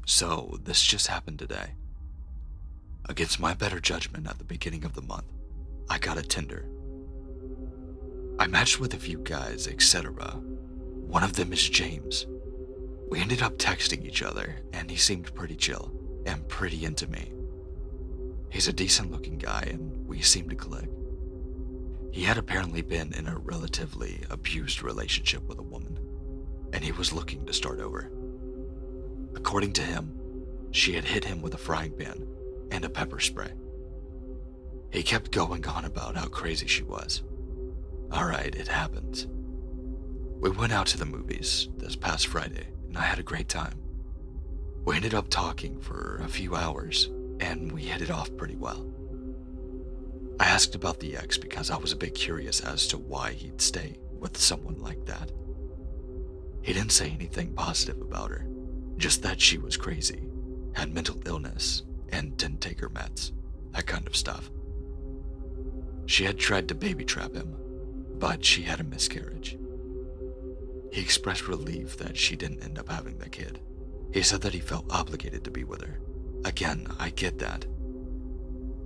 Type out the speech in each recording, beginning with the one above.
So, this just happened today. Against my better judgment at the beginning of the month, I got a Tinder. I matched with a few guys, etc. One of them is James. We ended up texting each other, and he seemed pretty chill and pretty into me. He's a decent looking guy, and we seemed to click. He had apparently been in a relatively abused relationship with a woman, and he was looking to start over. According to him, she had hit him with a frying pan and a pepper spray. He kept going on about how crazy she was. Alright, it happens. We went out to the movies this past Friday, and I had a great time. We ended up talking for a few hours, and we hit it off pretty well. I asked about the ex because I was a bit curious as to why he'd stay with someone like that. He didn't say anything positive about her, just that she was crazy, had mental illness, and didn't take her meds, that kind of stuff. She had tried to baby trap him, but she had a miscarriage. He expressed relief that she didn't end up having the kid. He said that he felt obligated to be with her. Again, I get that.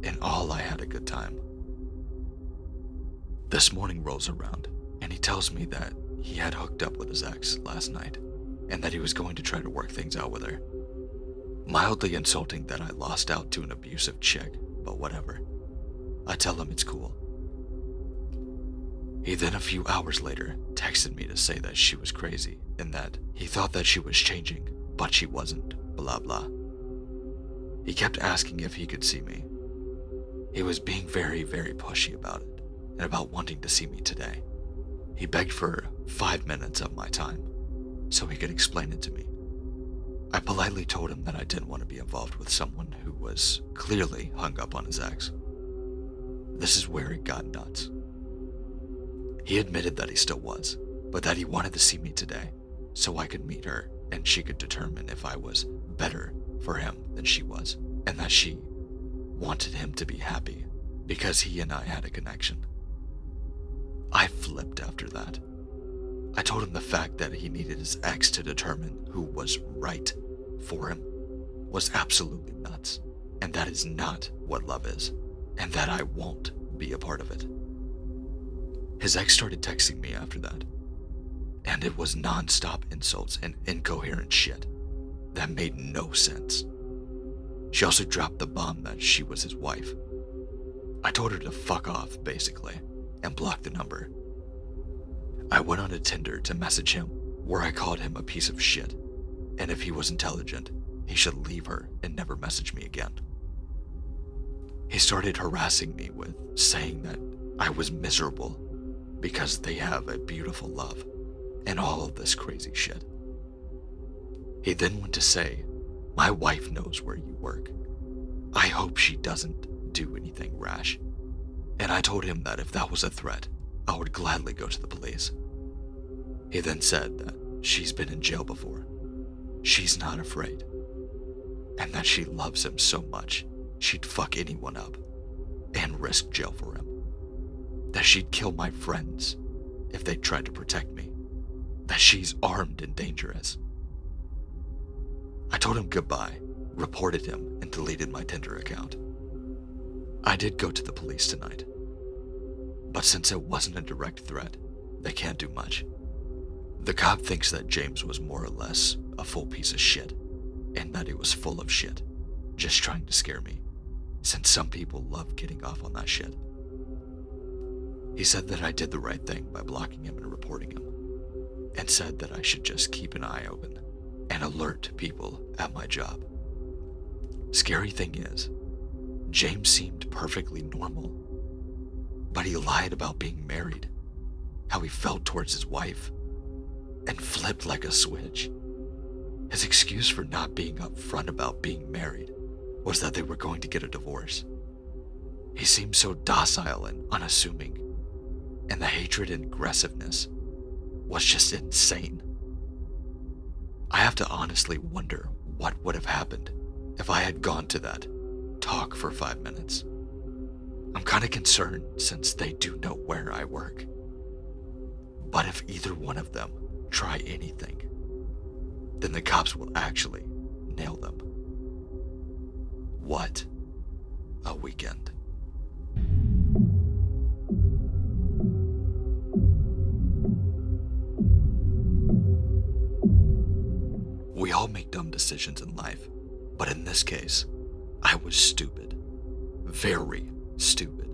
In all, I had a good time. This morning rolls around, and he tells me that he had hooked up with his ex last night, and that he was going to try to work things out with her. Mildly insulting that I lost out to an abusive chick, but whatever. I tell him it's cool. He then a few hours later texted me to say that she was crazy and that he thought that she was changing, but she wasn't, blah blah. He kept asking if he could see me. He was being very, very pushy about it and about wanting to see me today. He begged for 5 minutes of my time so he could explain it to me. I politely told him that I didn't want to be involved with someone who was clearly hung up on his ex. This is where it got nuts. He admitted that he still was, but that he wanted to see me today so I could meet her and she could determine if I was better for him than she was, and that she wanted him to be happy because he and I had a connection. I flipped after that. I told him the fact that he needed his ex to determine who was right for him was absolutely nuts, and that is not what love is, and that I won't be a part of it. His ex started texting me after that, and it was non-stop insults and incoherent shit that made no sense. She also dropped the bomb that she was his wife. I told her to fuck off, basically, and blocked the number. I went on to Tinder to message him, where I called him a piece of shit, and if he was intelligent, he should leave her and never message me again. He started harassing me with saying that I was miserable because they have a beautiful love, and all of this crazy shit. He then went to say, "My wife knows where you work. I hope she doesn't do anything rash." And I told him that if that was a threat, I would gladly go to the police. He then said that she's been in jail before. She's not afraid. And that she loves him so much, she'd fuck anyone up and risk jail for him. That she'd kill my friends if they tried to protect me. That she's armed and dangerous. I told him goodbye, reported him, and deleted my Tinder account. I did go to the police tonight, but since it wasn't a direct threat, they can't do much. The cop thinks that James was more or less a full piece of shit, and that he was full of shit, just trying to scare me, since some people love getting off on that shit. He said that I did the right thing by blocking him and reporting him, and said that I should just keep an eye open and alert people at my job. Scary thing is, James seemed perfectly normal, but he lied about being married, how he felt towards his wife, and flipped like a switch. His excuse for not being upfront about being married was that they were going to get a divorce. He seemed so docile and unassuming, and the hatred and aggressiveness was just insane. I have to honestly wonder what would have happened if I had gone to that talk for 5 minutes. I'm kinda concerned since they do know where I work. But if either one of them try anything, then the cops will actually nail them. What a weekend. We all make dumb decisions in life, but in this case, I was stupid. Very stupid.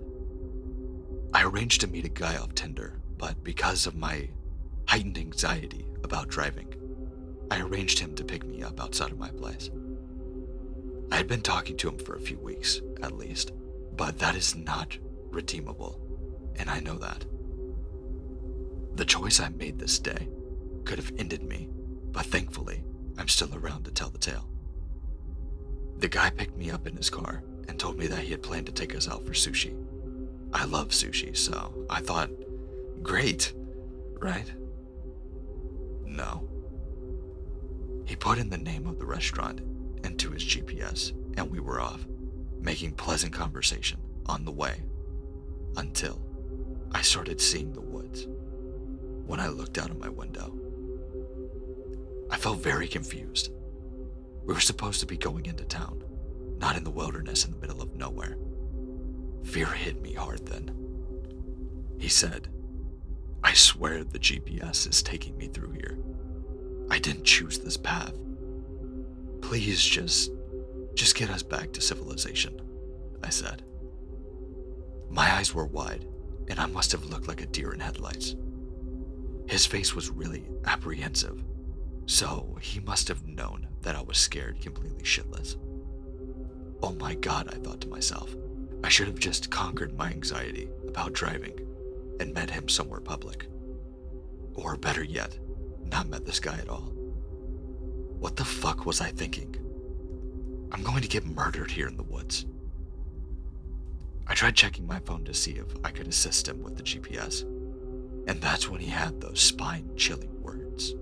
I arranged to meet a guy off Tinder, but because of my heightened anxiety about driving, I arranged him to pick me up outside of my place. I had been talking to him for a few weeks, at least, but that is not redeemable, and I know that. The choice I made this day could have ended me, but thankfully, I'm still around to tell the tale. The guy picked me up in his car and told me that he had planned to take us out for sushi. I love sushi, so I thought, great, right? No. He put in the name of the restaurant into his GPS, and we were off, making pleasant conversation on the way, until I started seeing the woods. When I looked out of my window, I felt very confused. We were supposed to be going into town, not in the wilderness in the middle of nowhere. Fear hit me hard then. He said, "I swear the GPS is taking me through here. I didn't choose this path. Please just get us back to civilization," I said. My eyes were wide, and I must have looked like a deer in headlights. His face was really apprehensive, so he must have known that I was scared completely shitless. Oh my God, I thought to myself. I should have just conquered my anxiety about driving and met him somewhere public. Or better yet, not met this guy at all. What the fuck was I thinking? I'm going to get murdered here in the woods. I tried checking my phone to see if I could assist him with the GPS, and that's when he had those spine-chilling words.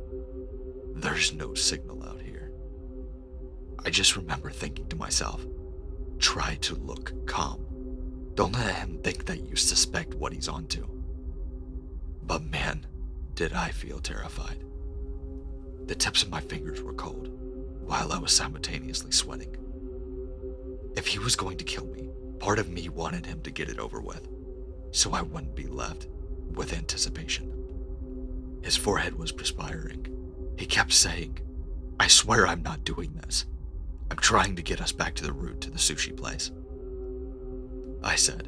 "There's no signal out here." I just remember thinking to myself, try to look calm. Don't let him think that you suspect what he's onto. But man, did I feel terrified. The tips of my fingers were cold, while I was simultaneously sweating. If he was going to kill me, part of me wanted him to get it over with, so I wouldn't be left with anticipation. His forehead was perspiring. He kept saying, "I swear I'm not doing this. I'm trying to get us back to the route to the sushi place." I said,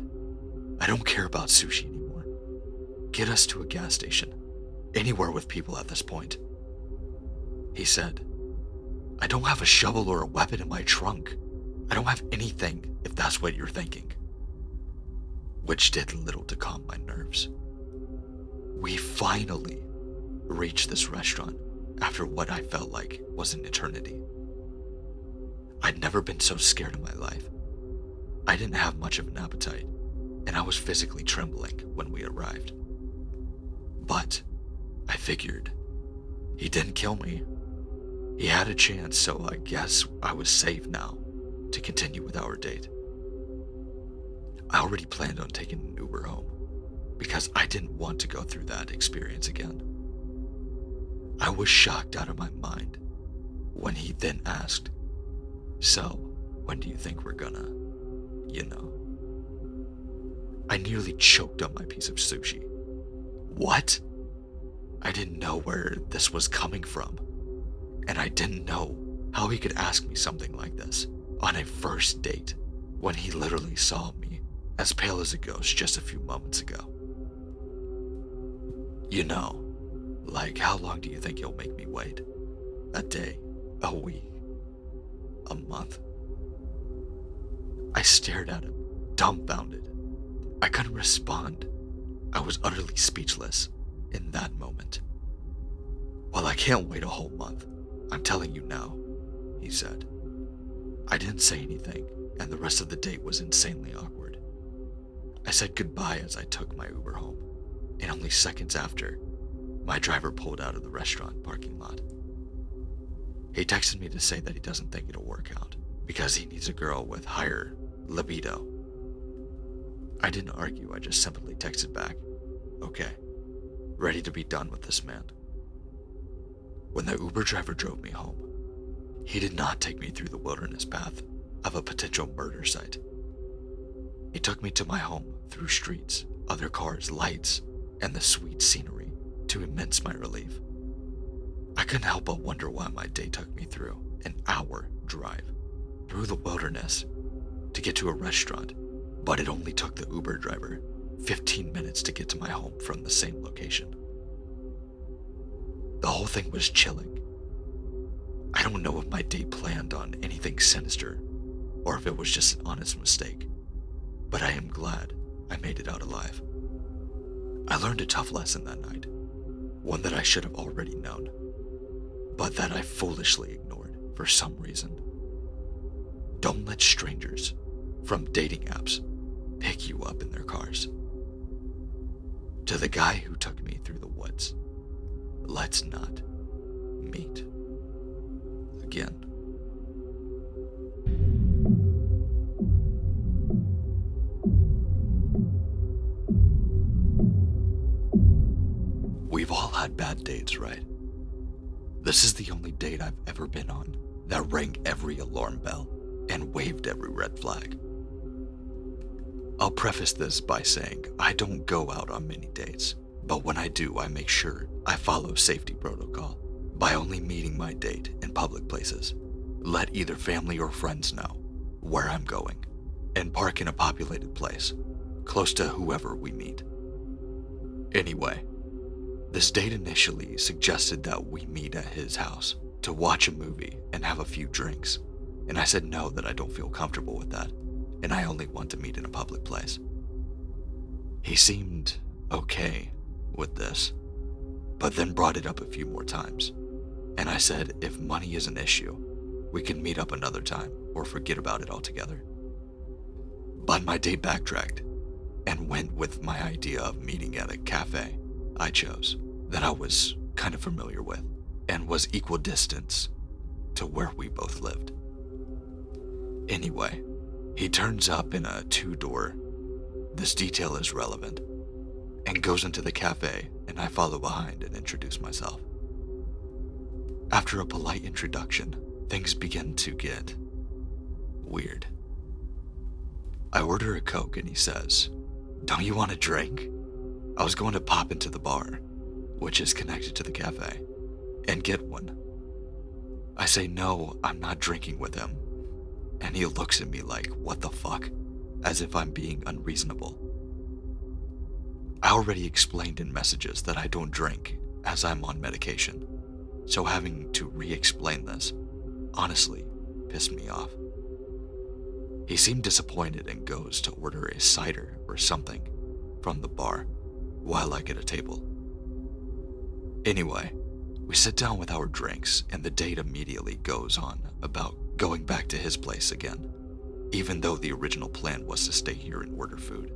"I don't care about sushi anymore. Get us to a gas station, anywhere with people at this point." He said, "I don't have a shovel or a weapon in my trunk. I don't have anything, if that's what you're thinking." Which did little to calm my nerves. We finally reached this restaurant after what I felt like was an eternity. I'd never been so scared in my life. I didn't have much of an appetite, and I was physically trembling when we arrived. But I figured, he didn't kill me. He had a chance, so I guess I was safe now to continue with our date. I already planned on taking an Uber home, because I didn't want to go through that experience again. I was shocked out of my mind when he then asked, "So, when do you think we're gonna, I nearly choked on my piece of sushi. What? I didn't know where this was coming from, and I didn't know how he could ask me something like this on a first date when he literally saw me as pale as a ghost just a few moments ago. Like, how long do you think you'll make me wait? A day? A week? A month? I stared at him, dumbfounded. I couldn't respond. I was utterly speechless in that moment. "Well, I can't wait a whole month. I'm telling you now," he said. I didn't say anything, and the rest of the date was insanely awkward. I said goodbye as I took my Uber home, and only seconds after, my driver pulled out of the restaurant parking lot. He texted me to say that he doesn't think it'll work out, because he needs a girl with higher libido. I didn't argue, I just simply texted back, "Okay, ready to be done with this man." When the Uber driver drove me home, He did not take me through the wilderness path of a potential murder site. He took me to my home through streets, other cars, lights, and the sweet scenery to immense my relief. I couldn't help but wonder why my date took me through an hour drive through the wilderness to get to a restaurant, but it only took the Uber driver 15 minutes to get to my home from the same location. The whole thing was chilling. I don't know if my date planned on anything sinister or if it was just an honest mistake, but I am glad I made it out alive. I learned a tough lesson that night, one that I should have already known, but that I foolishly ignored for some reason. Don't let strangers from dating apps pick you up in their cars. To the guy who took me through the woods, let's not meet again. We've all had bad dates, right? This is the only date I've ever been on that rang every alarm bell and waved every red flag. I'll preface this by saying I don't go out on many dates, but when I do, I make sure I follow safety protocol by only meeting my date in public places. Let either family or friends know where I'm going, and park in a populated place, close to whoever we meet. Anyway, this date initially suggested that we meet at his house to watch a movie and have a few drinks, and I said no, that I don't feel comfortable with that, and I only want to meet in a public place. He seemed okay with this, but then brought it up a few more times, and I said if money is an issue, we can meet up another time or forget about it altogether. But my date backtracked and went with my idea of meeting at a cafe I chose that I was kind of familiar with and was equal distance to where we both lived. Anyway, he turns up in a 2-door, this detail is relevant, and goes into the cafe, and I follow behind and introduce myself. After a polite introduction, things begin to get weird. I order a Coke and he says, "Don't you want a drink?" I was going to pop into the bar, which is connected to the cafe, and get one. I say no, I'm not drinking with him, and he looks at me like, what the fuck, as if I'm being unreasonable. I already explained in messages that I don't drink as I'm on medication, so having to re-explain this honestly pissed me off. He seemed disappointed and goes to order a cider or something from the bar while I get a table. Anyway, we sit down with our drinks and the date immediately goes on about going back to his place again, even though the original plan was to stay here and order food,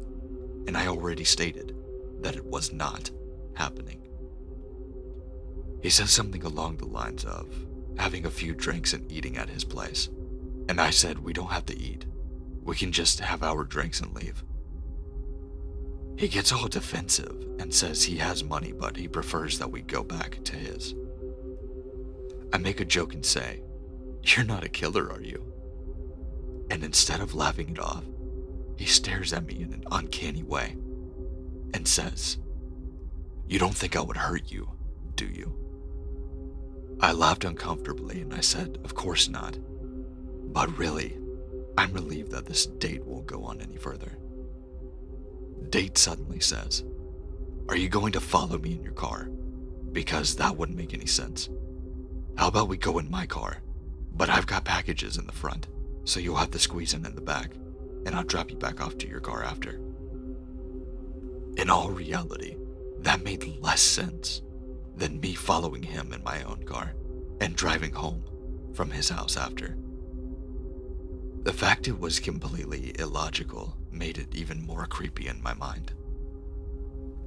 and I already stated that it was not happening. He says something along the lines of having a few drinks and eating at his place, and I said we don't have to eat. We can just have our drinks and leave. He gets all defensive and says he has money, but he prefers that we go back to his. I make a joke and say, "You're not a killer, are you?" And instead of laughing it off, he stares at me in an uncanny way and says, "You don't think I would hurt you, do you?" I laughed uncomfortably and I said, "Of course not. But really, I'm relieved that this date won't go on any further." Date suddenly says, "Are you going to follow me in your car? Because that wouldn't make any sense. How about we go in my car, but I've got packages in the front, so you'll have to squeeze in the back, and I'll drop you back off to your car after." In all reality, that made less sense than me following him in my own car and driving home from his house after. The fact it was completely illogical made it even more creepy in my mind.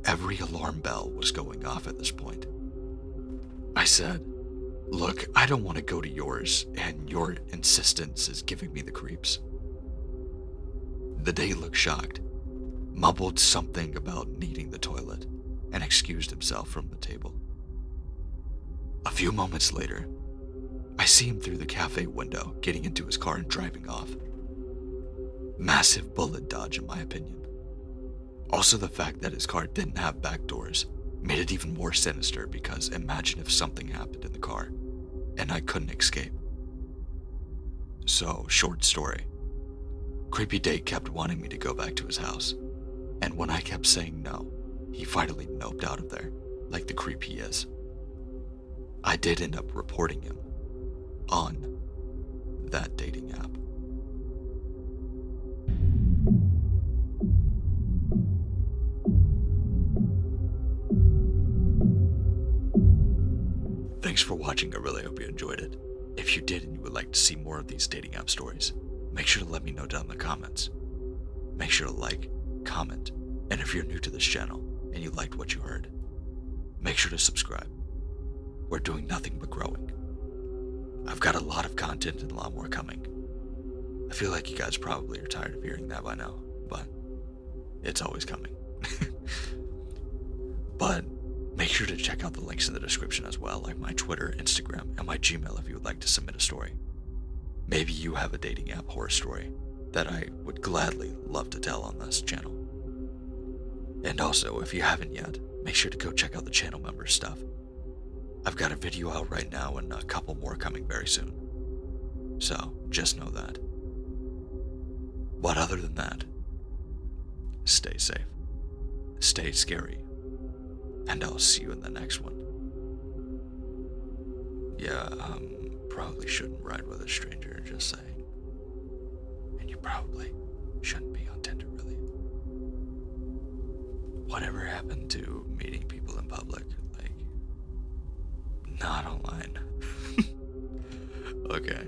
Every alarm bell was going off at this point. I said, "Look, I don't want to go to yours, and your insistence is giving me the creeps." The date looked shocked, mumbled something about needing the toilet, and excused himself from the table. A few moments later, I see him through the cafe window, getting into his car and driving off. Massive bullet dodge, in my opinion. Also, the fact that his car didn't have back doors made it even more sinister, because imagine if something happened in the car and I couldn't escape. So, short story. Creepy date kept wanting me to go back to his house, and when I kept saying no, he finally noped out of there, like the creep he is. I did end up reporting him on that dating app. Thanks for watching. I really hope you enjoyed it. If you did and you would like to see more of these dating app stories, make sure to let me know down in the comments. Make sure to like, comment, and if you're new to this channel and you liked what you heard, make sure to subscribe. We're doing nothing but growing. I've got a lot of content and a lot more coming. I feel like you guys probably are tired of hearing that by now, but it's always coming. But make sure to check out the links in the description as well, like my Twitter, Instagram, and my Gmail if you would like to submit a story. Maybe you have a dating app horror story that I would gladly love to tell on this channel. And also, if you haven't yet, make sure to go check out the channel members stuff. I've got a video out right now and a couple more coming very soon. So, just know that. But other than that, stay safe, stay scary, and I'll see you in the next one. Yeah, probably shouldn't ride with a stranger, just saying. And you probably shouldn't be on Tinder, really. Whatever happened to meeting people in public? Like, not online. Okay.